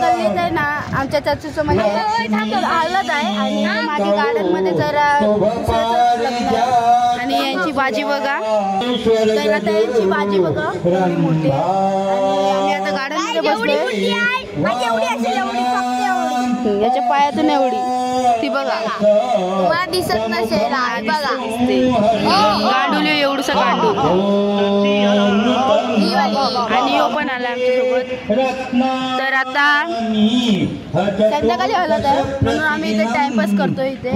गल्लीत आहे ना आमच्या चाचूचं म्हणजे हळद आहे आणि मागे गार्डन मध्ये जरा लग्न आणि यांची भाजी बघा तर आता यांची भाजी बघा मोठी आणि आम्ही आता गार्डन मध्ये बसलोय याच्या पायातून एवढी ती बघा मला दिसत नसेल बघा गांडूल एवढूसा गांडूल आणि यो पण आला आमच्यासोबत तर आता संध्याकाळी हलत आहे म्हणून आम्ही इथे टाइमपास करतो इथे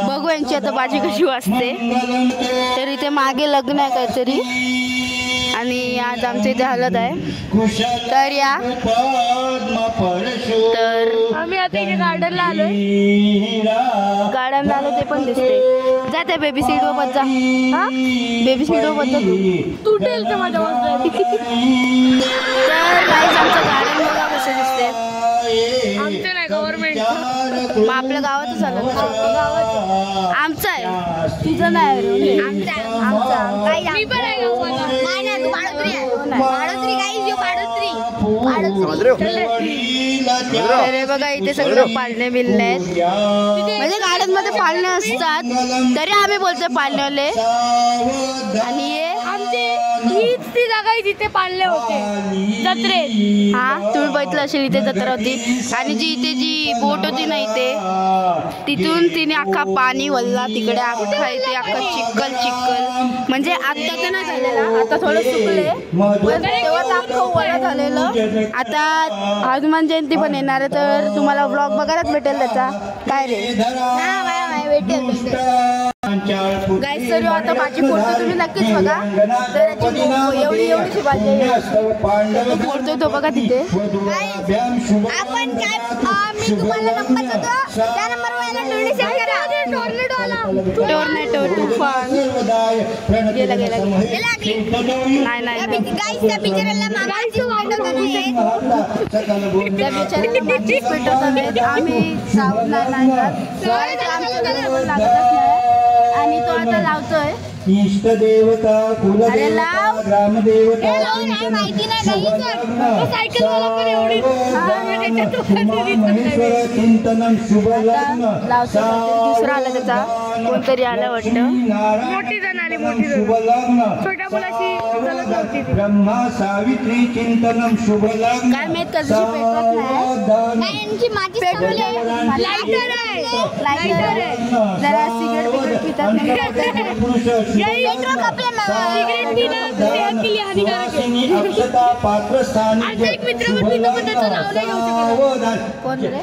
बघू यांची आता भाजी कशी वाजते तर इथे मागे लग्न आहे काहीतरी आणि आज आमच्या इथे हलत आहे तर या तर आम्ही आता इथे गार्डनला आलो ते पण दिसते जाते बेबी सीट वर बस जा हा बेबी सीट वर बस जा तुटेल ते माझ्या तर गाईज आमचं गार्डन बघा कसं दिसते आमचं नाही गव्हर्नमेंट मग आपल्या गावातच आलं आमचं आहे तुझं नाही आमचा मी पण आहे अरे बघा इथे सगळं पाळणे बिलणे आहेत म्हणजे गार्डन मध्ये पाळणे असतात तरी आम्ही बोलतोय पाळणेवाले आणि हे हीच ती जागा आहे जिथे पाळणे होते जत्रेत हा तुम्ही बघितलं असेल इथे जत्रा होती आणि जी इथे जी बोट होती ना इथे तिथून तिने अख्खा पाणी वल्ला तिकडे अख्खा इथे अख्खा चिखल म्हणजे आता तर नाही झालेला आता थोडं सुकले तेव्हा अख्खं वळा झालेलं आता हनुमान जयंती पण येणार आहे तर तुम्हाला ब्लॉग बघायलाच भेटेल त्याचा काय रे भेटेल गाईस तर आता भाजी फोडतो तुम्ही नक्कीच बघा तर एवढीशी भाजी फोडतोय तो बघा तिथे आपण काय मी तुम्हाला नंबर देतो त्या नंबरवर डोनेशन करा टोर्नेडो तुफान गेला नाही गाईस त्या बिचाराला मागायची आम्ही सावध नाही आणि तो आता लावतोय इष्ट देवता कुलदेवता ग्रामदेवता महेश्वर चिंतनम शुभ लग्न दुसरा आला त्याचा कोणतरी आला वाटतं मोठी जण आली शुभ लग्न छोट्या मुलाची ब्रह्मा सावित्री चिंतनम शुभ लग्न काय माहित कशी पेटवत नाही लायटर आहे जरा सिगरेट पितात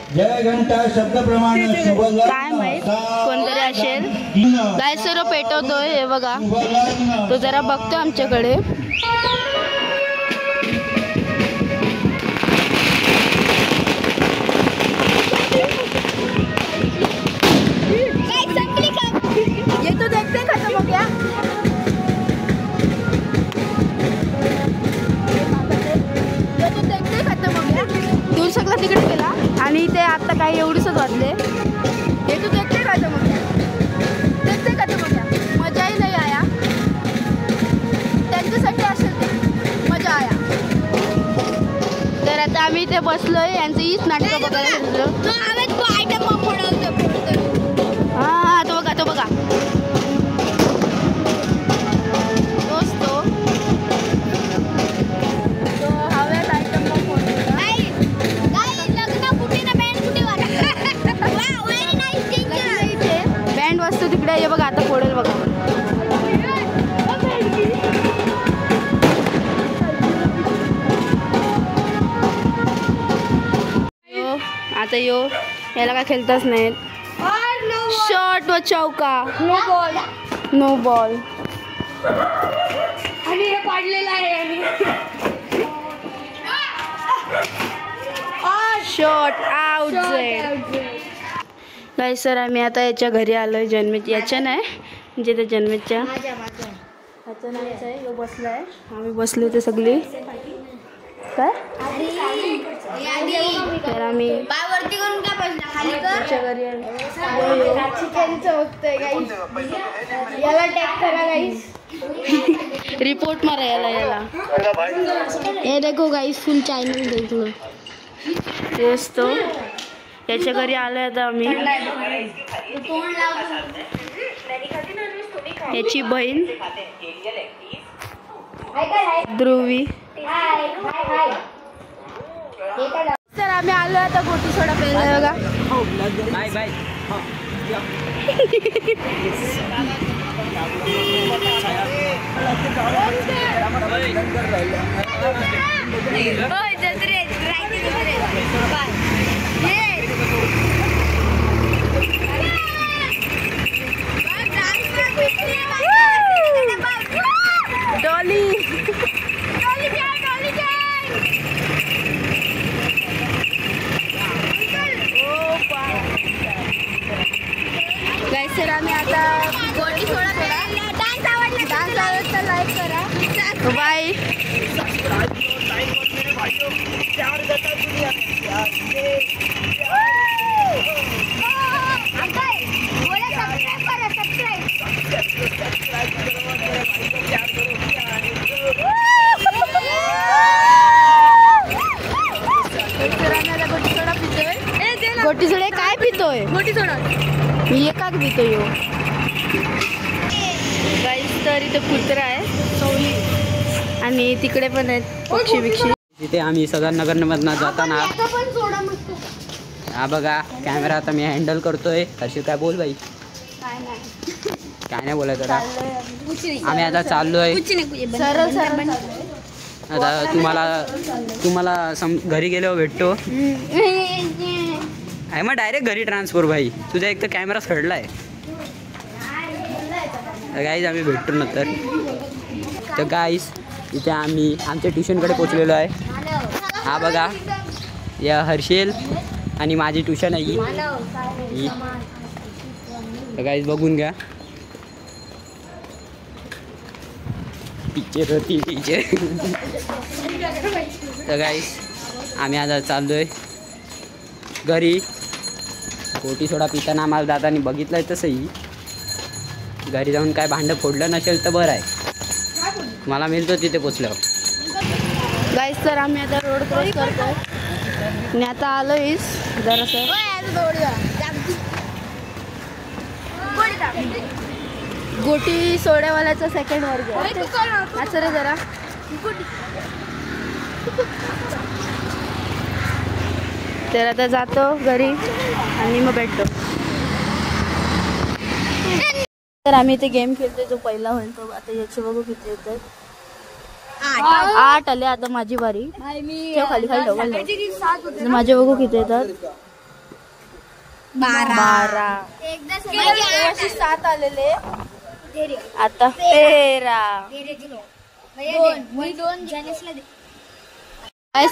जय घंटा शब्द प्रमाण काय माहित कोणतरी असेल काय सर्व पेटवतोय हे बघा तो जरा बघतो आमच्याकडे सगळं तिकडे गेला आणि ते आता काही एवढीच वाजले हे तू देखते का मग देखते का मग मजाही नाही आया त्यांच्यासाठी असेल ते मजा आया तर आता आम्ही इथे बसलोय यांचं हीच नाटकं बघायला हा तो बघा तिकडे हे बघा आता फोडेल बघा आता याला काय खेळताच नाहीत शॉट व चौका नो बॉल आणि हे पाडलेलं आहे शॉट आउट गाईस सर आम्ही आता याच्या घरी आलोय जन्मेच्या याच्या नाही म्हणजे त्या जन्मेच्या ह्याचं नाहीच आहे यो बसला आहे आम्ही बसलो ते सगळी काय तर आम्ही त्याच्या घरी याला टॅग करा गाईस रिपोर्ट मारा याला ये देखो गाइस फुल चैनल देख लो तेच तो याच्या घरी आलोय आता आम्ही. याची बहीण ध्रुवी. तर आम्ही आलो आता गोटी सोडा प्यायला बघा. Bye bye. डॉली गाइस, तर आम्ही आता गोटी सोडा डान्स आवडला तर लाईक करा. बाय. गोटी सोडा काय पितोय? गोटी सोडा मी एकाच पितोय. गाईस, तर इथे कुत्रा आहे आणि तिकडे पण आहेत पक्षी बिक्षी. तिथे आम्ही सदानगर मधनं जाताना हा बघा कॅमेरा आता मी हँडल करतोय. अशी काय बोल बाई. काय नाही बोलायचं आता. आम्ही आता चाललोय आता. तुम्हाला घरी गेल्यावर भेटतो. आहे मग डायरेक्ट घरी ट्रान्सफर भाई. तुझा एक तर कॅमेरा सडलाय. गाईज आम्ही भेटतो नंतर. तर गाईज इथे आम्ही आमच्या ट्युशनकडे पोचलेलो आहे. हा बघा या हर्षेल आणि माझी ट्युशन आहे ही. तर गाईज बघून घ्या. टीचर होती टीचर. तर गाईज आम्ही आता चाललोय घरी. गोटी सोडा पिताना आम्हाला दादानी बघितलंय. तसंही घरी जाऊन काय भांडं फोडलं नसेल तर बरं आहे. मला मिळतो तिथे पोचल्यावर. गाईस, तर आम्ही आता रोड क्रॉस करतो आणि आता आलोय जरासं गोटी सोड्यावाल्याचा सेकंड वर्ग. असं रे जरा. तर आता जातो घरी आणि मग भेटतो. तर आम्ही इथे गेम खेळतोय. जो पहिला होईल तो. आता याचे बघू किती येतात. 8 आले. आता माझी बारी. खाली खाली ठेव. माझे बघू किती येतात. 12. 7 आलेले. आता 13.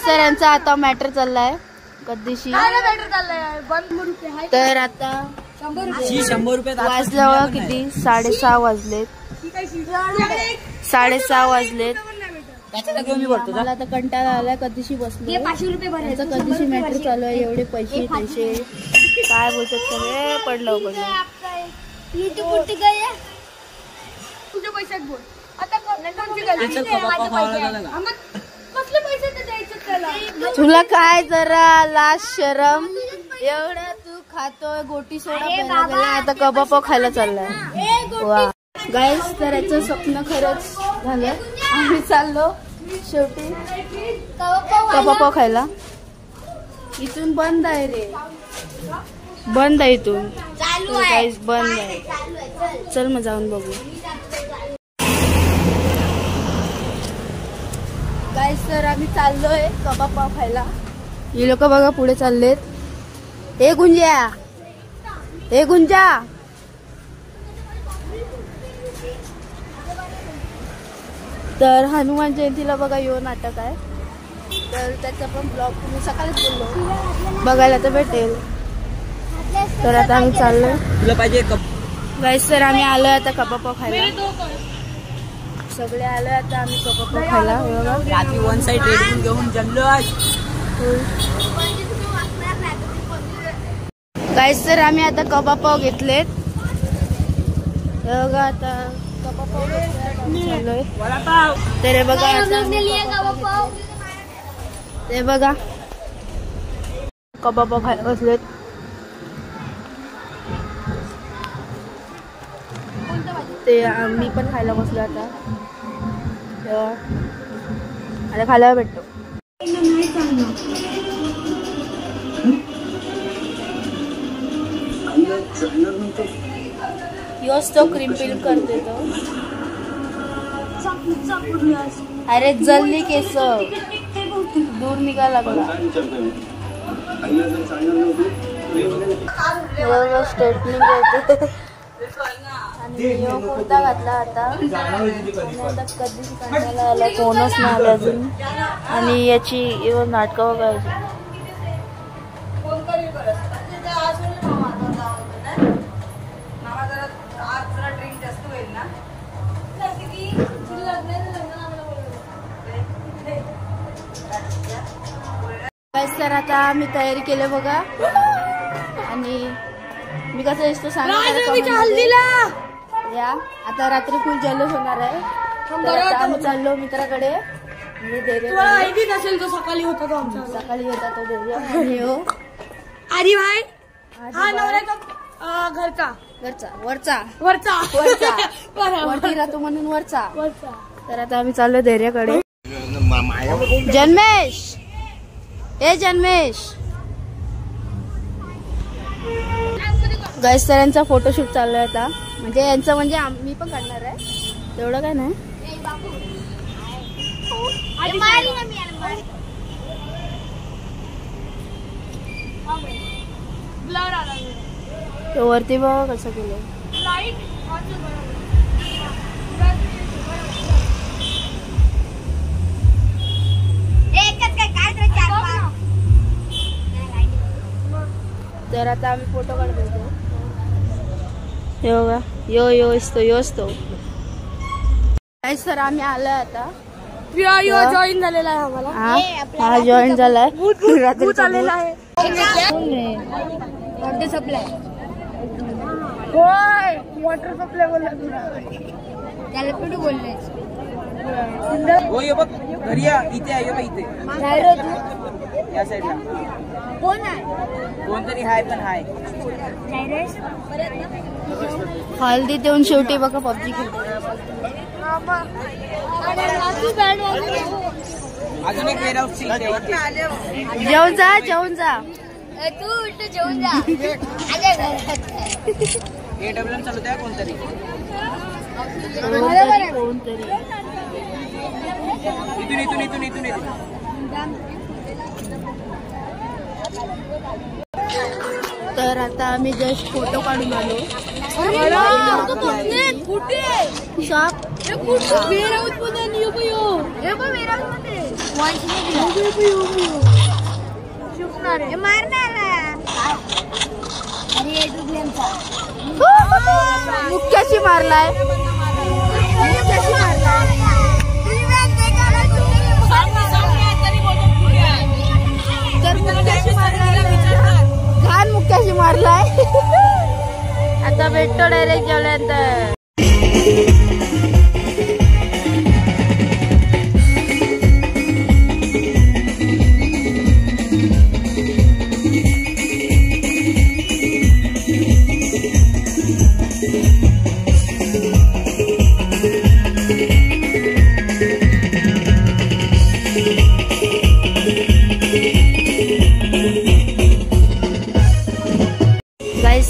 तर यांचा आता मॅटर चाललाय कधीशी. तर आता 100 रुपये वाजलं किती. 6:30 वाजलेत. 6:30 वाजलेत. मला आता कंटाळा आलाय. कधीशी बसलो. 500 रुपये भरायचं. कधीशी मॅटर चालू आहे. एवढे पैसे काय बोलतात सगळे पडलं. तुझ्या पैशात बोल आता. तुला काय जरा लाज शरम. एवढं तू खातोय गोटी सोडा प्यायला. आता कबाब खायला चाललाय. वा गाईस, तर याचं स्वप्न खरंच झालं. आम्ही चाललो शेवटी कबाब खायला. इथून बंद आहे रे. बंद आहे इथून. गाईस बंद आहे. चल मग जाऊन बघू. गाईस, तर आम्ही चाललोय कबाब खायला. ही लोक बघा पुढे चाललेत. ए गुंजा, ए गुंजा. तर हनुमान जयंतीला बघा यो नाटक आहे. तर त्याचा पण ब्लॉग तुम्ही सकाळीच बोललो बघायला तर भेटेल. तर आता आम्ही चाललोय. तुला पाहिजे गाईस, तर आम्ही आलोय आता कबाब खायला. सगळे आलोय आता आम्ही कबाब खायला. रात्री वन साइड रेडिंग घेऊन जमलोय. गाईस, तर आम्ही आता कबाब घेतलेत. बघा आता कबाब चाललोय. तर बघा आता ते बघा कबाब खायला बसलेत. ते मी पण खायला बसलो आता. तेव्हा आता खायला भेटतो. योच तो क्रीम फिल्म करते तो. अरे जल्दी केस दूर निघा लागला. स्ट्रेटनिंग करते आणि यो कुर्ता घातला आता. कधीच काढायला आला कोणच नाही आलं अजून. आणि याची नाटकं बघायची. तर आता मी तयारी केली बघा. आणि मी कसं दिसतो सांगा. या आता रात्री फुल जल्लोष होणार आहे. आम्ही चाललो मित्राकडे. असेल तो सकाळी होता तो आमचा. सकाळी होता तो देऊया. आरी भाई हा नवऱ्याचा घरचा वरचा वरचा वरचा वरचा वरती राहतो म्हणून वरचा. तर आता आम्ही चाललो धैर्याकडे. जन्मेश ए जन्मेश गाईस तर यांचा फोटोशूट चालू आहे आता. म्हणजे यांचं म्हणजे मी पण काढणार आहे. तेवढं काय नाही. तो वरती बघ कसं केलं. तर आता आम्ही फोटो काढतो. हे बघा यो असतो. सर आम्ही आलोय आता. जॉईन झालेला आहे आम्हाला. हा जॉईन झालाय. भूत आलेला आहे. Water supply. होय वॉटर सप्लाय बोलला तुला. त्याला कुठे बोलले. हो ये बघ घरी या. इथे आहे बघ इथे या साईडला. कोण आहे. कोणतरी हाय पण हाय. हल्दी देऊन शेवटी बघा पबजी खेळतो. अजून एक वेअर हाऊस जेवून जा जेवून जा. तू जेवून जा. AWM चालू आहे कोणतरी. इथून तर आता आम्ही जस्ट फोटो काढून आलो. मुख्याशी मारलाय. तर घाण मुख्याशी मारलाय. आता भेटतो डायरेक्ट जेवल्यानंतर.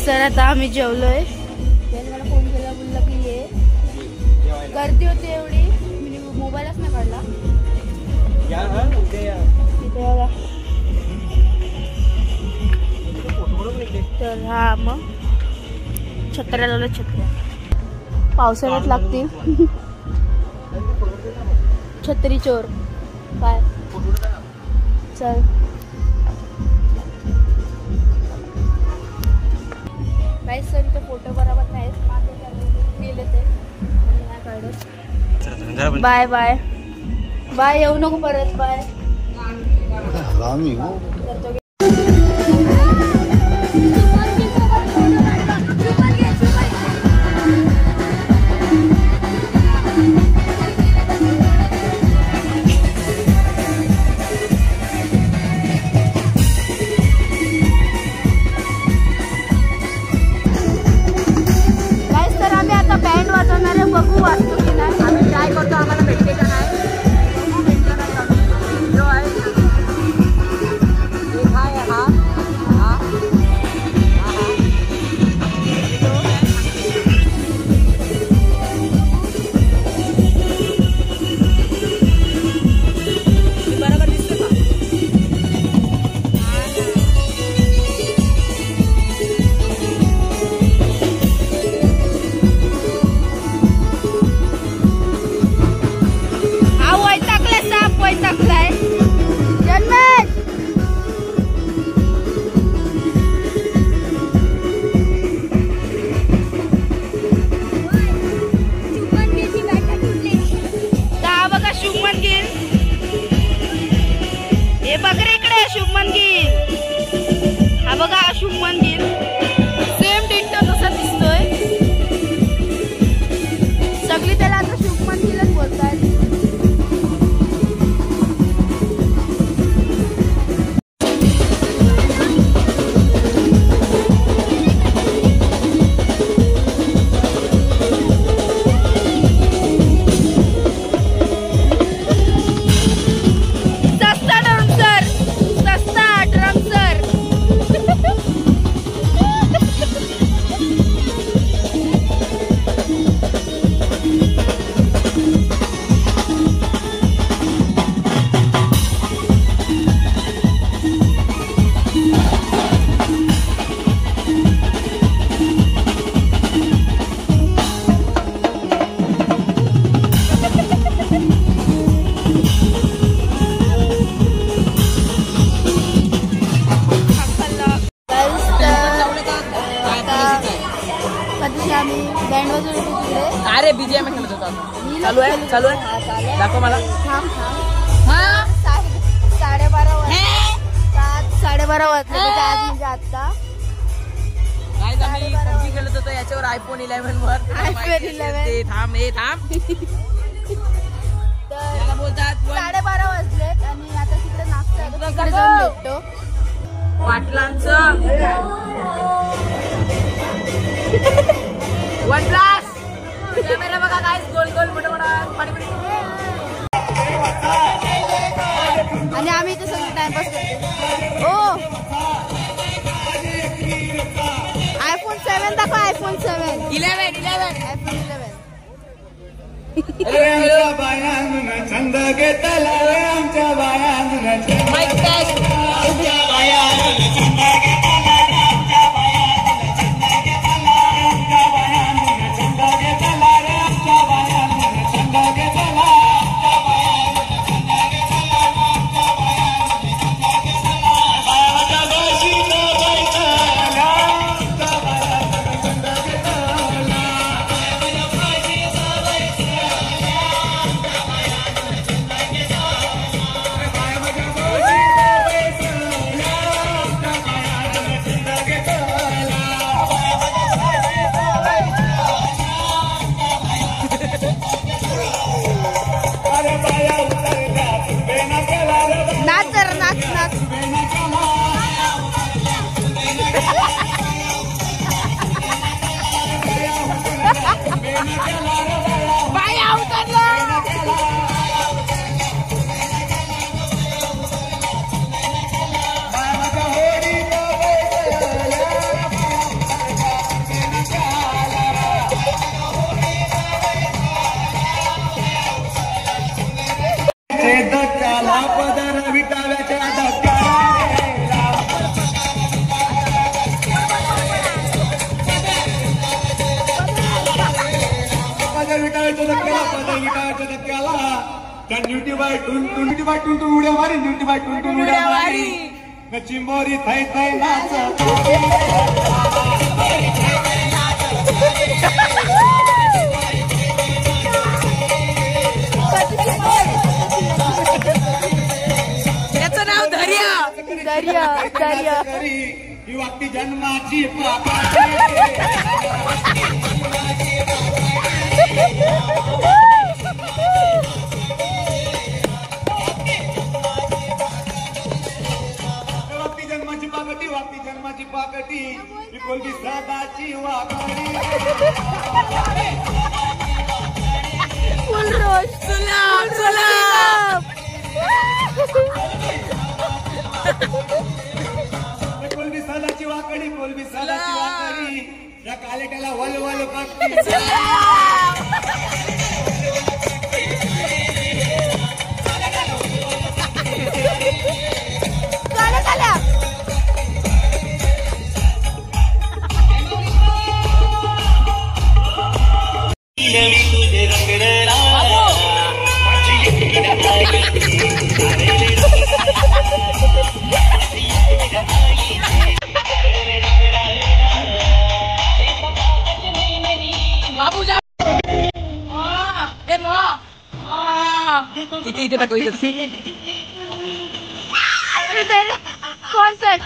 तर आता आम्ही जेवलोय. त्याने मला फोन केला बोलला की ये. गर्दी होती एवढी मी मोबाईलच नाही काढला. तिथे बघा. तर हा मग छत्र्या लावल्या. छत्र्या पावसाळ्यात लागतील. छत्री चोर काय चल. सर इथे फोटो बरोबर नाहीत. गेले ते काढत. Bye bye bye. येऊ नको परत. बाय. शुभमन गिल. हा बघा शुभमन गिल सेम डिट्टो तसा दिसतोय. सगळी त्याला आता शुभमन गिलच बोलतात. अरे बीजीएम खेळत होता. चालू आहे चालू आहे. दाखव मला. 12:30 7:30 वाजले म्हणजे आता. काय आम्ही पबजी खेळत होतो याच्यावर आयफोन 11 वर. iPhone 11 थांब हे थांब. याला बोलतात 12:30 वाजलेत आणि आता तिकडे नाश्ता तिकडे जाऊन भेटतो. पाटलांचं OnePlus कॅमेरा बघा काय गोल गोल मोठा मोठा. आणि आम्ही इथे सगळं टाइमपास करतो. ओ iPhone 7 दाखव. iPhone 7 11 iPhone 11. छंद घेतला आमच्या बायांना. Mike test. नाच जरा नाच नाच. बाया उतरला. धक्क्याला पदर विटाव्याच्या धक्क्याला पदर विटाव्याच्या धक्क्याला पदर विटाव्याच्या धक्क्याला त्या न्यूटी बाय टुन उड्या मारी. न्यूटी बाय टुन उड्या मारी. चिंबोरी थै थै नाच. त्याचं नाव दर्या. दर्या ही वाटती जन्माची वागती जन्माची पाकटी ही कोलबी सदाची वाकडी. फुल रोज कोलबी सदाची वाकडी. कोलबी सदाची वाकडी. या कालेट्याला वलवल बघती. इथे टाकू इथे. Concert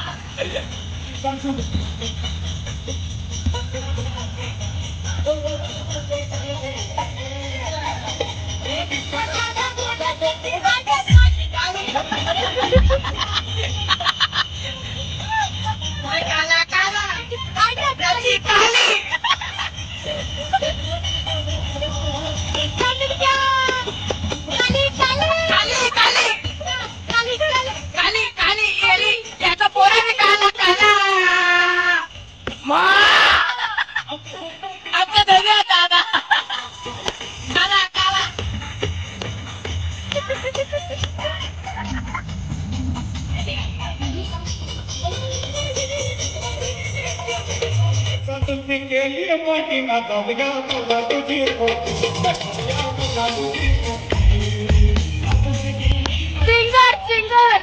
singer singer